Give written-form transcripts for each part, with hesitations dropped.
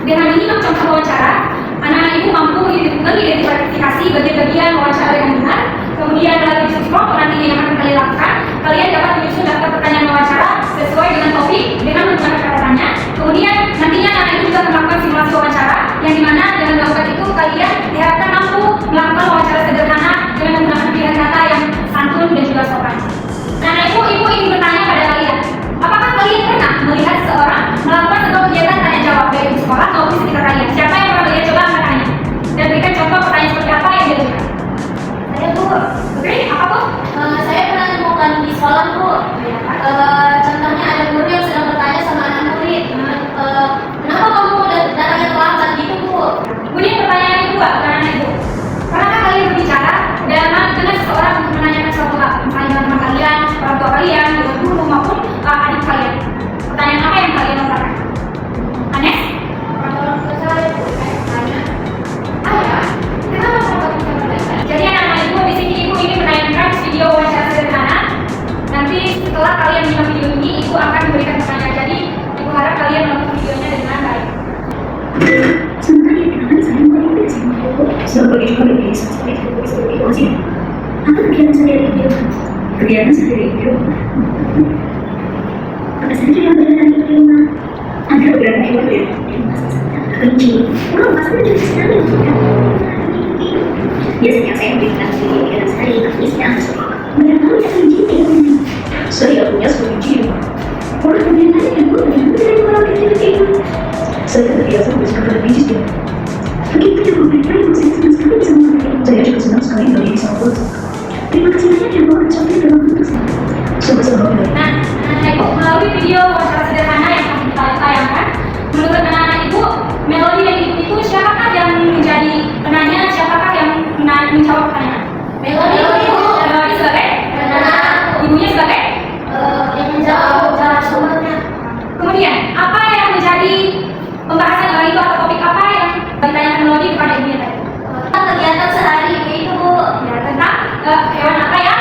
Dengan ini contoh wawancara, anak-anak ibu mampu mengidentifikasi bagian-bagian wawancara dengan benar. Kemudian melalui diskusi kelompok nantinya yang akan kalian lakukan, kalian dapat menyusun daftar pertanyaan wawancara sesuai dengan topik dengan menggunakan kata tanya. Kemudian nantinya anak ibu juga akan melakukan simulasi wawancara, yang dimana dengan melakukan itu kalian diharapkan mampu melakukan wawancara sederhana dengan menggunakan pilihan kata yang santun dan juga sopan. Nah, ibu ingin bertanya pada kalian, apakah kalian pernah melihat seseorang melakukan sebuah kegiatan tanya jawab baik di sekolah maupun di sekitar kalian? Siapa yang pernah melihat? Coba angkat tangannya dan berikan contoh pertanyaan seperti apa yang dilakukan. Saya Bu. Oke, apa Bu? Saya pernah temukan di sekolah Bu. Contohnya ada guru yang sedang bertanya sama anak murid. Kenapa kamu datangnya terlambat gitu Bu? Kemudian pertanyaan yang kedua, pertanyaan ibu, pernahkah kalian berbicara dengan seseorang untuk menanyakan suatu hal, misalnya dengan teman kalian, orang tua kalian, dengan guru maupun adik kalian? Pertanyaan apa yang kalian lontarkan? Anes? Orang tua saya Bu, saya tanya. Ayah, kenapa sahabat bisa bertanya? Jadi anak-anak ibu di sini ibu ingin menayangkan video wawancara sederhana. Nanti setelah kalian menonton video ini, ibu akan memberikan pertanyaan. Jadi ibu harap kalian menonton videonya dengan baik. Sebagai juga lebih seperti itu sih. Apa kegiatan sehari itu? Kegiatan sehari itu apa saja yang berada di rumah? Ada beberapa hewan di rumah kelinci. Wow, maksudnya juga sekali ya. Biasanya saya memberikan kegiatan sehari habisnya berapa kali kelinci di rumah? Saya punya 10 kelinci. Orang kegiatan yang bagaimana dengan orang kecil-kecil? Saya terbiasa bersama kelinci di rumah. Begitu juga mereka yang saya senang sekali bisa mengerti. Saya juga senang sekali bagi bisa ngobrol. Terima kasih banyak ya Bu, ucapkan dalam bentuk sama-sama. Nah, ibu melalui video wawancara sederhana yang akan kita tayangkan, menurut anak-anak ibu, Melody dan ibu itu siapakah yang menjadi penanya, siapakah yang menjawab pertanyaan? Melody Bu. Melody sebagai penanya, ibunya sebagai Yang menjawab jawabannya. kemudian apa yang menjadi pembahasan kali itu atau topik apa yang ditanyakan Melody kepada ibunya tadi? Kegiatan sehari itu Bu. Ya, tentang hewan apa yang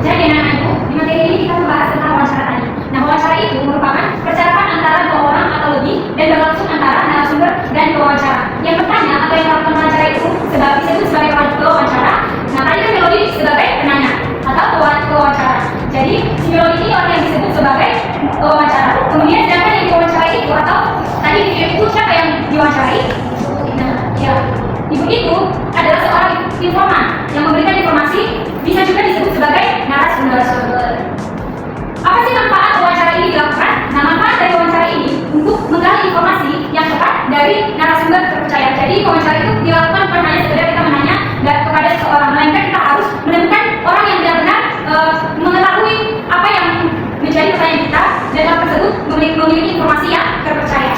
jadi anak-anak ibu, di materi ini kita membahas tentang wawancara tadi. Nah, wawancara itu merupakan percakapan antara dua orang atau lebih dan berlangsung antara narasumber dan pewawancara. Yang bertanya atau yang melakukan wawancara itu disebut sebagai pewawancara. Nah, tadi kan Melody sebagai penanya atau pewawancara. Jadi si Melody ini orang yang disebut sebagai pewawancara. Kemudian siapa yang diwawancarai itu atau tadi video itu siapa yang diwawancarai? Nah, ya, ibu itu adalah seorang informan yang memberikan informasi, bisa juga disebut sebagai narasumber. Apa sih manfaat wawancara ini dilakukan? Nah, manfaat dari wawancara ini untuk menggali informasi yang tepat dari narasumber terpercaya. Jadi wawancara itu dilakukan bukan hanya sekedar kita menanya kepada seseorang, melainkan kita harus menemukan orang yang benar-benar mengetahui apa yang menjadi pertanyaan kita dan orang tersebut memiliki informasi yang terpercaya.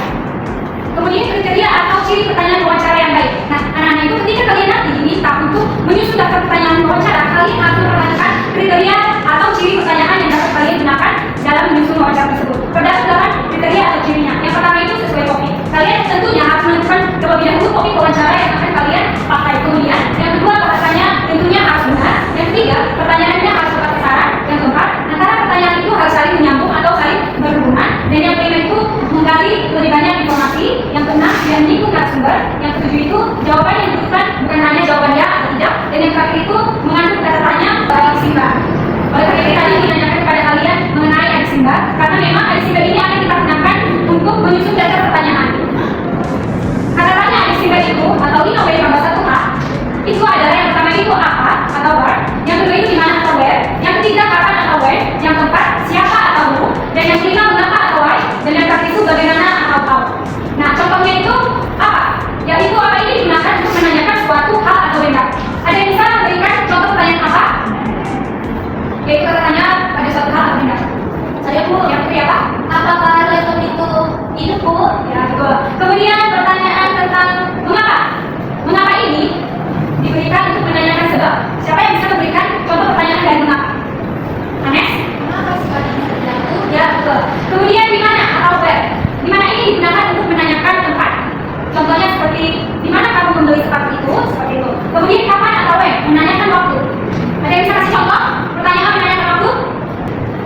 Kemudian kriteria atau ciri pertanyaan wawancara yang baik. Nah, anak-anak itu ketika kalian nanti diminta untuk menyusun daftar pertanyaan wawancara, kalian harus memperhatikan kriteria atau ciri pertanyaan yang dapat kalian gunakan dalam menyusun wawancara tersebut. Berdasarkan kriteria atau cirinya. Yang pertama itu sesuai topik. Kalian tentunya harus menentukan terlebih dahulu topik wawancara yang akan kalian pakai. Kemudian, yang kedua bahasanya tentunya harus benar. Yang ketiga, pertanyaannya harus tepat sasaran. Yang keempat, antara pertanyaan itu harus saling menyambung atau saling berhubungan. Dan yang kelima itu menggali lebih banyak informasi. Yang keenam, yang menyinggung narasumber. Yang ketujuh itu jawaban yang dibutuhkan bukan hanya jawaban ya atau tidak. Dan yang terakhir itu mengandung kata tanya baik simbah. Oleh karena itu tadi menanyakan kepada kalian mengenai adik simbah, karena memang adik simbah ini akan kita gunakan untuk menyusun daftar pertanyaan. Kata tanya adik simbah itu atau inove tambah satu h itu adalah yang pertama itu apa atau what, yang kedua itu di mana atau where, yang ketiga kapan atau when, yang keempat siapa atau who, dan yang kelima mengapa atau why, dan yang terakhir itu bagaimana atau how. Nah, contohnya itu apa? Yaitu apa ini digunakan untuk menanyakan suatu hal atau benda. Ada yang bisa memberikan contoh pertanyaan apa? Yaitu katanya pada suatu hal atau benda. Saya Bu. Yang ketiga apa? Apakah laptop itu hidup Bu? Ya, betul. Kemudian pertanyaan tentang mengapa. Mengapa ini diberikan untuk menanyakan sebab. Siapa yang bisa memberikan contoh pertanyaan dari mengapa? Anes? Kenapa sekarang terjatuh? Ya, betul. Kemudian di mana atau where? Di mana ini digunakan untuk menanyakan tempat. Contohnya seperti di mana kamu membeli sepatu itu, seperti itu. Kemudian kapan atau when? Menanyakan waktu. Ada yang bisa kasih contoh? Pertanyaan menanyakan waktu?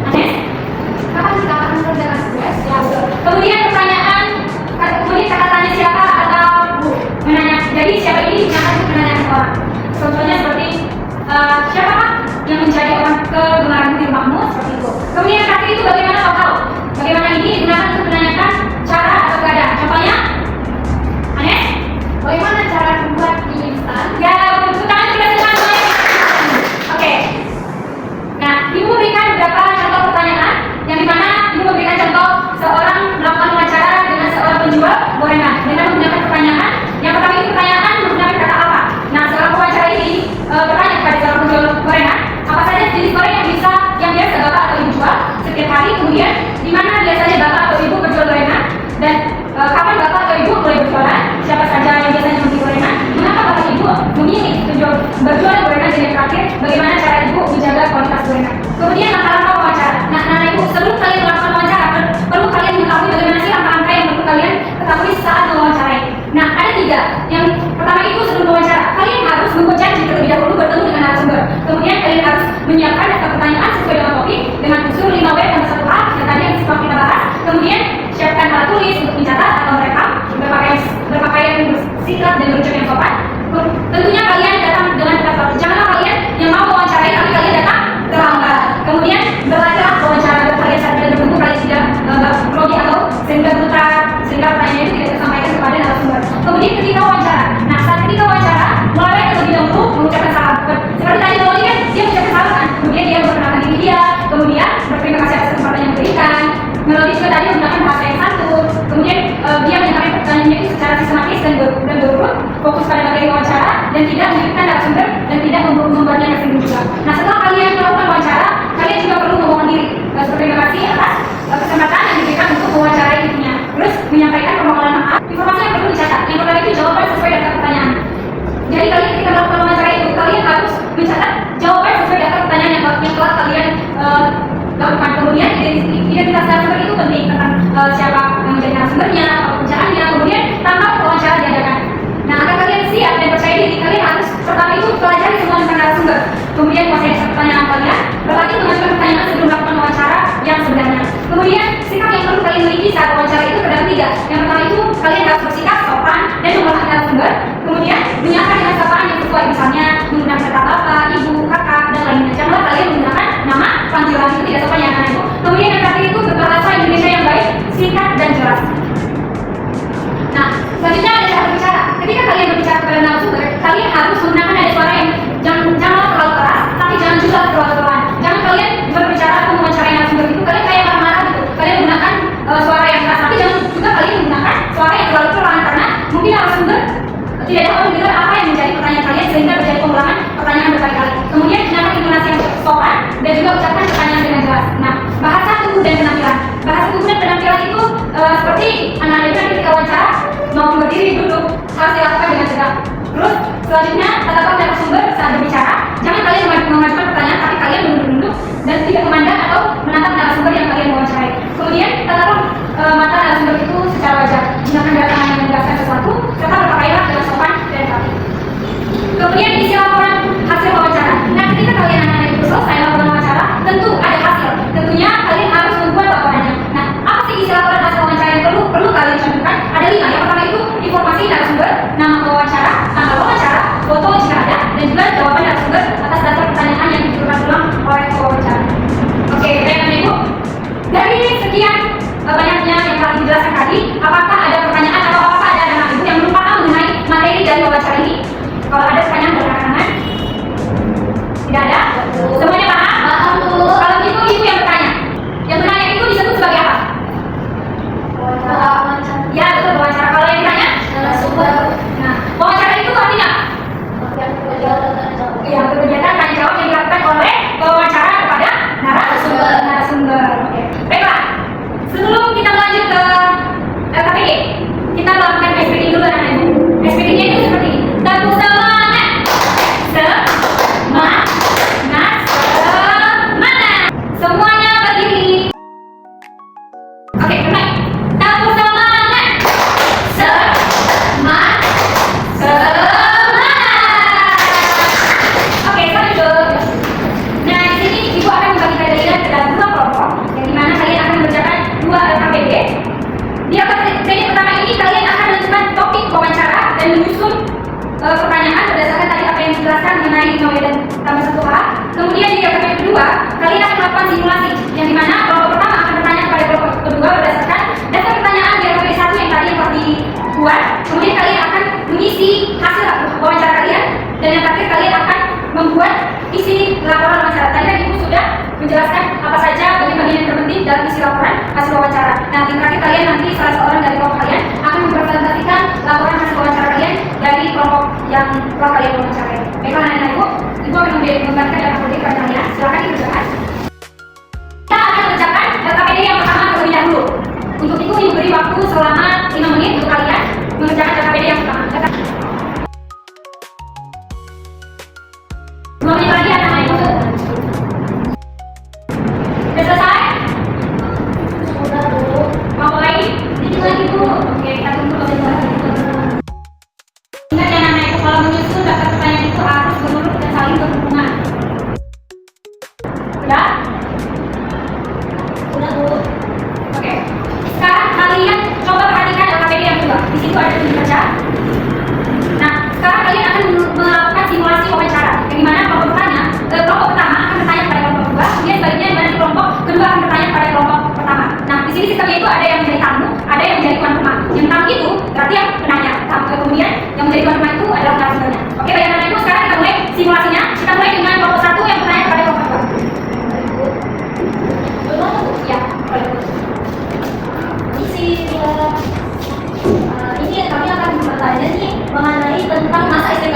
Anes? Kapan kita akan mengerjakan tugas? Ya, betul. Kemudian pertanyaan hari, kemudian di mana biasanya bapak atau ibu berjual gorengan, dan kapan bapak atau ibu mulai berjualan, siapa saja yang biasanya membeli gorengan, mengapa bapak ibu memilih berjualan gorengan, dan yang terakhir bagaimana cara ibu menjaga kualitas gorengan. Kemudian langkah-langkah wawancara. Nah, anak ibu, sebelum kalian melakukan wawancara, perlu kalian mengetahui bagaimana sih langkah-langkah yang perlu kalian ketahui saat mewawancarai. Nah, ada 3. Yang pertama itu sebelum wawancara, kalian harus membuat janji terlebih dahulu bertemu dengan narasumber. Kemudian kalian harus menyiapkan daftar pertanyaan sesuai dengan topik dengan unsur 5W dan 1H yang tadi yang sempat kita bahas. Kemudian siapkan alat tulis untuk mencatat atau merekam, berpakaian bersikap dan berucap yang sopan. Tentunya kalian datang dengan tepat. Janganlah kalian yang mau mewawancarai tapi kalian datang terlambat. Kemudian berlatihlah wawancara berkalian saat kalian bertemu, kalian tidak grogi atau sehingga pertanyaannya itu tidak tersampaikan kepada narasumber. Kemudian ketika wawancara, nah saat ketika wawancara mulai terlebih dahulu mengucapkan salam. Seperti tadi Loli kan dia mengucapkan salam kan, kemudian dia memperkenalkan diri dia, kemudian berterima kasih atas kesempatan yang diberikan. Melodi juga tadi menggunakan bahasa yang santun, kemudian dia menyampaikan pertanyaannya itu secara sistematis dan berurut, fokus pada materi wawancara dan tidak menyebutkan narasumber dan tidak membuatnya tersinggung juga. Nah, setelah kalian melakukan wawancara, kalian juga perlu memohon diri. Berterima kasih atas kesempatan yang diberikan untuk mewawancarai dirinya. Terus menyampaikan permohonan maaf. Informasi yang perlu dicatat. Yang pertama itu jawaban sesuai daftar pertanyaan. Jadi kalian ketika melakukan wawancara itu, kalian harus mencatat jawaban sesuai daftar pertanyaan yang telah kalian lakukan. Kemudian identitas narasumber itu penting, tentang siapa yang menjadi narasumbernya, pekerjaannya, kemudian tanpa wawancara diadakan. Nah, agar kalian siap dan percaya diri, kalian harus pertama itu pelajari semua tentang narasumber. Kemudian kuasai pertanyaan kalian, berlatih mengajukan pertanyaan sebelum melakukan wawancara yang sebenarnya. Kemudian sikap yang perlu kalian miliki saat wawancara itu terdapat 3. Yang pertama itu kalian harus bersikap sopan dan menghormati narasumber. Kemudian menyapa dengan sapaan yang sesuai, misalnya menggunakan kata bapak, ibu, kakak, dan lainnya. Janganlah kalian menggunakan nama panggilan itu tidak sopan ya anak ibu. Kemudian yang terakhir itu berbahasa Indonesia yang baik, singkat dan jelas. Nah, selanjutnya ada cara berbicara. Ketika kalian berbicara kepada narasumber, kalian harus menggunakan nada suara yang janganlah terlalu keras, tapi jangan juga terlalu pelan. Jangan kalian berbicara atau mewawancarai narasumber itu kalian kayak marah-marah gitu. Kalian menggunakan suara yang keras, tapi jangan juga kalian menggunakan suara yang terlalu pelan karena mungkin narasumber tidak dapat mendengar apa yang menjadi pertanyaan kalian sehingga terjadi pengulangan pertanyaan berkali-kali. Kemudian gunakan intonasi yang sopan dan juga ucapkan pertanyaan dengan jelas. Nah, bahasa tubuh dan penampilan. Bahasa tubuh dan penampilan itu seperti anak-anak ketika wawancara mau berdiri duduk harus dilakukan dengan tegak. Terus selanjutnya tatap narasumber saat berbicara. Jangan kalian mengajukan pertanyaan tapi kalian duduk dan tidak memandang atau menatap narasumber yang kalian wawancarai. Kemudian tatap mata narasumber itu secara wajar. Gunakan gerakan yang menegaskan sesuatu serta berpakaianlah dengan sopan dan rapi. Kemudian isi laporan hasil wawancara. Nah, ketika kalian anak-anak itu selesai laporan wawancara, tentu ada hasil. Tentunya kalian harus membuat laporannya. Nah, apa sih isi laporan hasil wawancara yang perlu kalian cantumkan? Ada 5. Yang pertama itu informasi narasumber, nama wawancara, tanggal wawancara, foto jika ada, dan juga jawaban narasumber atas dasar pertanyaan yang diturunkan ulang oleh wawancara. Oke, baik ibu. Dari sekian banyaknya yang telah dijelaskan tadi, apakah ada pertanyaan atau apakah ada anak ibu yang belum paham mengenai materi dari wawancara ini? Kalau ada pertanyaan boleh angkat. Tidak ada? Semuanya paham? Paham Bu. Kalau gitu ibu yang bertanya. Yang bertanya itu disebut sebagai apa? Ya, betul, wawancara. Kalau yang ditanya? Narasumber. Nah, wawancara itu artinya apa? Ya, kegiatan tanya jawab yang dilakukan oleh wawancara kepada narasumber. Oke. Baiklah. Sebelum kita lanjut ke LKPD, kita melakukan SPD dulu anak ibu. SPD-nya itu seperti ini. Tepuk semangat. Semangat. Semuanya berdiri. Oke, baik. Tepuk semangat. Semangat. Oke, lanjut. Nah, di sini ibu akan membagi kalian ke dalam 2 kelompok, yang dimana kalian akan mengerjakan 2 LKPD. Di LKPD pertama ini kalian akan menentukan topik wawancara dan menyusun pertanyaan berdasarkan tadi apa yang dijelaskan mengenai nilai dan tambah 1H. Kemudian di LKPD kedua, kalian akan melakukan simulasi, yang dimana kelompok pertama akan bertanya kepada kelompok kedua berdasarkan dasar pertanyaan di LKPD 1 yang tadi yang telah dibuat. Kemudian kalian akan mengisi hasil wawancara kalian, dan yang terakhir kalian akan membuat isi laporan wawancara. Tadi kan ibu sudah menjelaskan apa saja bagian-bagian yang terpenting dalam isi laporan hasil wawancara. Nah, yang terakhir kalian nanti salah seorang dari kelompok kalian akan mempresentasikan laporan hasil wawancara kalian dari kelompok yang telah kalian wawancarai. Baiklah anak-anak ibu akan membagikan data kepada kalian. Silakan dikerjakan. Kita akan kerjakan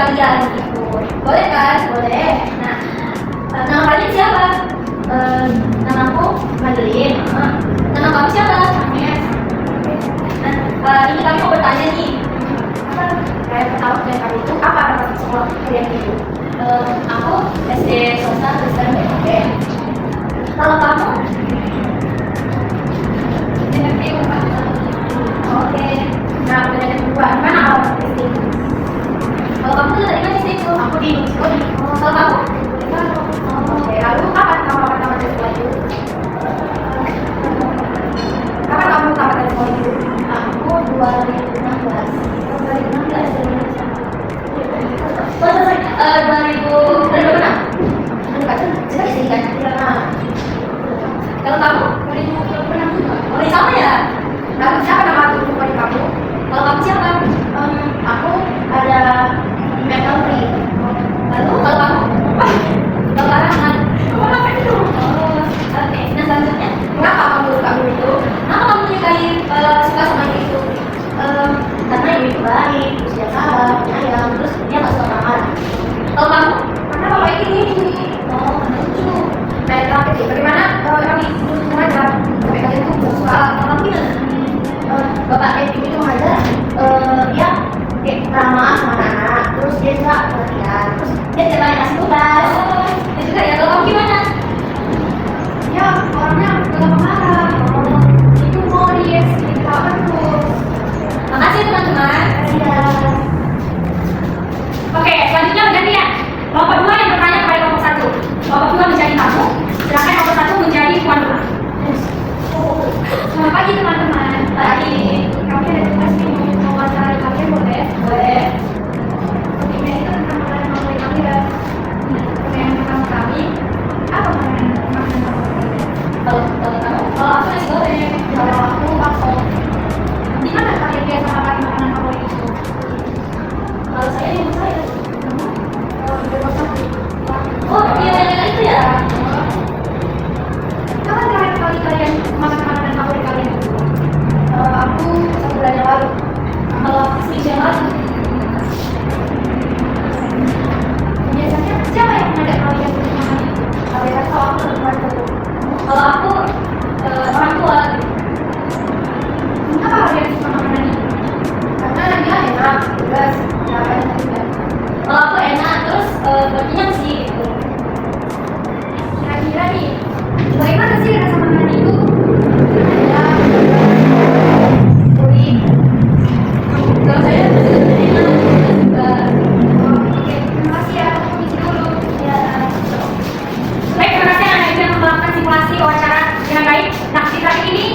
kalian gitu. Boleh kan? Boleh. Nah, nama kalian siapa? Nama aku Madeline. Nama kamu siapa? Agnes. Ini kami mau bertanya nih. Apa kayak pertama kalian kamu itu apa nama sekolah kalian itu? Aku SD swasta Kristen BMP. Kalau kamu? SMP Unpad. Oke. Nah, udah kedua. Mana awal SD? Kalau kamu tuh tadi kan SD itu, aku di Uniscodi. Kalau kamu? Oke. Lalu kapan kamu pertama kali sekolah itu? Kapan kamu pertama kali sekolah itu? Aku 2016. 2016. Oh, sorry. 2006. Sekali kan? Kalau kamu? 2006 juga. Oh, sama ya? Lalu siapa nama guru kamu? Kalau kamu siapa? Aku ada Melody. Lalu kalau kamu? Kalau kamu? Apa itu? Oke. Nah selanjutnya, kenapa kamu itu? Kenapa kamu menyukai suka sama itu? Karena ibu itu baik, terus dia sabar, penyayang, terus dia nggak suka marah. Kalau kamu? Karena bapak ini. Oh, karena lucu. Nah, terakhir sih, bagaimana kami mengajar sampai kalian tuh suka kamu gimana? Bapak Evi itu mengajar, dia kayak ramah sama anak, terus dia juga perhatian, terus dia tidak banyak kasih tugas. Dia juga ya, kalau kamu gimana? Ya, orangnya gak marah. Itu mau dia cerita terus. Makasih teman-teman. Oke, selanjutnya bergantian. Kelompok 2 yang bertanya kepada kelompok 1. Kelompok 2 menjadi tamu, sedangkan kelompok 1 menjadi tuan rumah. Selamat pagi teman-teman. Pagi. Kami ada tugas nih mau wawancara kalian boleh? Boleh. Ini itu tentang makanan favorit kami ya. Pertanyaan pertama kami, apa makanan favorit kalian? Kalau kamu? Kalau aku nasi goreng. Kalau aku bakso. Di mana kalian biasa makan makanan favorit itu? Kalau saya di rumah saya. Di rumah kamu. Oh, iya yang itu ya. Kapan terakhir kali kalian makan makanan favorit kalian? Aku 1 bulan yang lalu. Kalau seminggu yang lalu. Biasanya siapa yang mengajak kalian untuk makan itu? Kalian kalau aku keluarga. Kalau aku orang tua. Kenapa kalian suka makanan ini? Karena dia enak, terus nggak banyak juga. Kalau aku enak, terus berkenyang sih gitu. Kira-kira nih, bagaimana sih rasa makanan itu? Ya, gurih. Kalau saya juga enak juga. Oke, terima kasih ya. Aku isi dulu. Ya. Baik, terima kasih Anda sudah melakukan simulasi wawancara dengan baik. Nah, di terakhir ini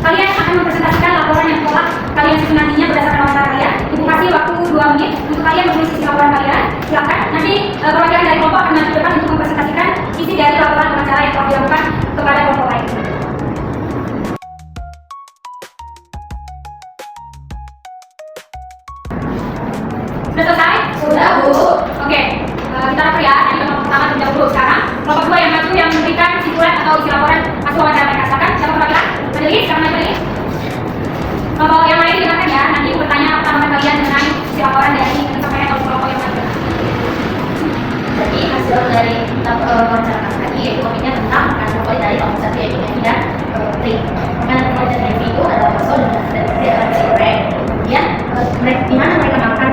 kalian akan mempresentasikan laporan yang telah kalian susun nantinya berdasarkan wawancara kalian. Ibu kasih waktu 2 menit untuk kalian menulis isi laporan kalian. Silakan. Nanti perwakilan dari kelompok akan maju depan untuk mempresentasikan isi dari laporan wawancara yang telah dilakukan kepada kelompok lain. Sudah selesai? Sudah, Bu. Oke, kita rapor ya. Yang kelompok pertama terlebih dahulu. Sekarang kelompok 2 yang maju yang memberikan kesimpulan atau isi laporan hasil wawancara mereka. Silakan. Siapa perwakilan? Madeline, siapa Madeline? Kelompok yang lain dengarkan ya. Nanti bertanya pertama kalian mengenai isi laporan dari yang disampaikan oleh kelompok yang maju. Jadi hasil dari wawancara tadi yaitu topiknya tentang makanan favorit dari kelompok 1 yaitu Evi dan Tri. Makanan favorit dari Evi itu adalah bakso dan nasi goreng. Kemudian di mana mereka makan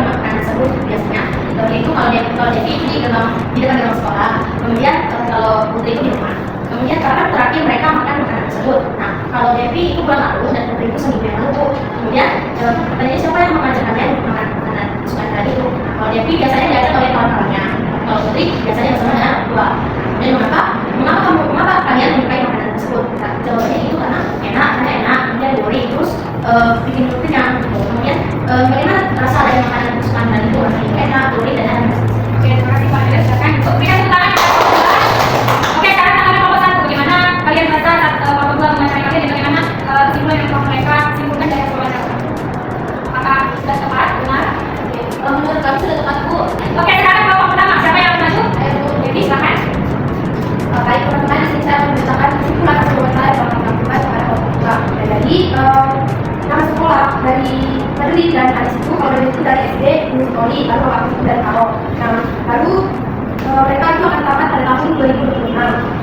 makanan tersebut biasanya. Yaitu kalau Evi itu di depan gerbang sekolah. Kemudian kalau Putri itu di rumah. Kemudian kapan terakhir mereka makan makanan tersebut. Nah, kalau Devi itu bulan lalu dan Putri itu seminggu yang lalu. Kemudian pertanyaannya siapa yang mengajak kalian makan makanan kesukaan tadi itu? Nah, kalau Devi biasanya diajak oleh kawan-kawannya. Kalau Putri biasanya bersama dengan orang tua. Dan mengapa kalian menyukai makanan tersebut? Nah, jawabannya itu karena enak, kemudian gurih, terus bikin perut kenyang. Kemudian bagaimana rasa dari makanan kesukaan tadi itu? Rasanya enak, gurih, dan enak. Oke, terima kasih Pak Deles. Silakan untuk berikan tepuk tangan kepada kelompok 2. Oke, sekarang tanggapan kelompok 1. Bagaimana kalian merasa saat kelompok 2 mewawancarai kalian dan bagaimana kesimpulan yang telah mereka simpulkan dari hasil wawancara? Apakah sudah tepat? Benar? Menurut kami sudah tepat, Bu. Oke, sekarang kelompok pertama. Siapa yang akan maju? Ayo, Bu. Jadi, silakan. Baik teman-teman, di sini saya memberitakan kesimpulan hasil wawancara yang telah kami lakukan kepada kelompok 2. Dan jadi nama sekolah dari pada Febri dan Anis itu kalau dari itu dari SD Poli, lalu aku itu dari Karo. Nah, lalu mereka itu akan tamat pada tahun 2026.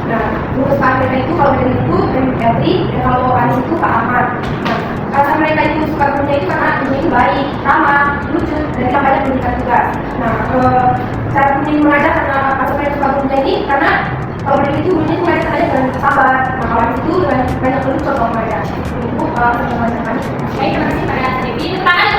Nah, lulus Pak mereka itu kalau dari itu Febri dan kalau Anis itu Pak Ahmad. Nah, alasan mereka itu suka gurunya itu karena gurunya itu baik, ramah, lucu, dan tidak banyak memberikan tugas. Nah, cara gurunya mengajar karena alasan mereka suka gurunya ini karena kalau dari itu gurunya itu mengajar saja dengan sabar. Nah, kalau itu dengan banyak lucu contoh mengajar. Itu pertemuan kami. Baik, terima kasih pada Devi. Tepuk tangan